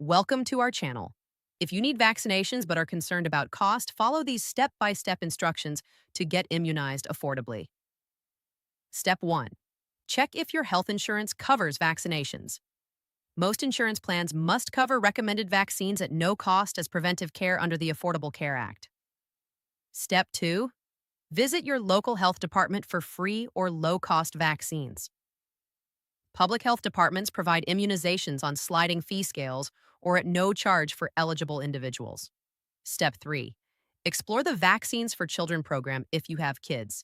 Welcome to our channel. If you need vaccinations but are concerned about cost, follow these step-by-step instructions to get immunized affordably. Step 1. Check if your health insurance covers vaccinations. Most insurance plans must cover recommended vaccines at no cost as preventive care under the Affordable Care Act. Step 2. Visit your local health department for free or low-cost vaccines. Public health departments provide immunizations on sliding fee scales or at no charge for eligible individuals. Step 3. Explore the Vaccines for Children program if you have kids.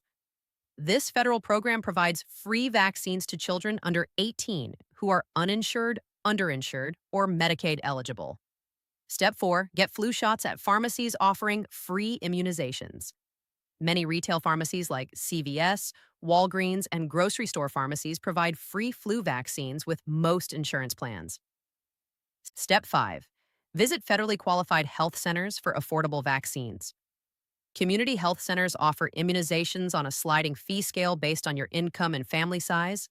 This federal program provides free vaccines to children under 18 who are uninsured, underinsured, or Medicaid eligible. Step 4. Get flu shots at pharmacies offering free immunizations. Many retail pharmacies like CVS, Walgreens, and grocery store pharmacies provide free flu vaccines with most insurance plans. Step 5. Visit federally qualified health centers for affordable vaccines. Community health centers offer immunizations on a sliding fee scale based on your income and family size.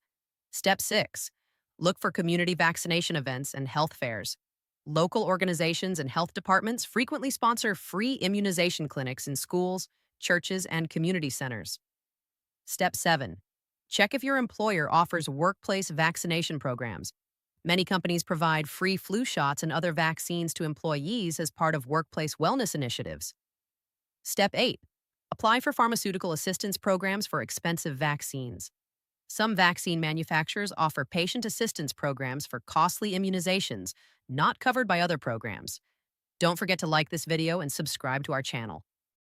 Step 6. Look for community vaccination events and health fairs. Local organizations and health departments frequently sponsor free immunization clinics in schools, churches, and community centers. Step 7. Check if your employer offers workplace vaccination programs. Many companies provide free flu shots and other vaccines to employees as part of workplace wellness initiatives. Step 8. Apply for pharmaceutical assistance programs for expensive vaccines. Some vaccine manufacturers offer patient assistance programs for costly immunizations not covered by other programs. Don't forget to like this video and subscribe to our channel.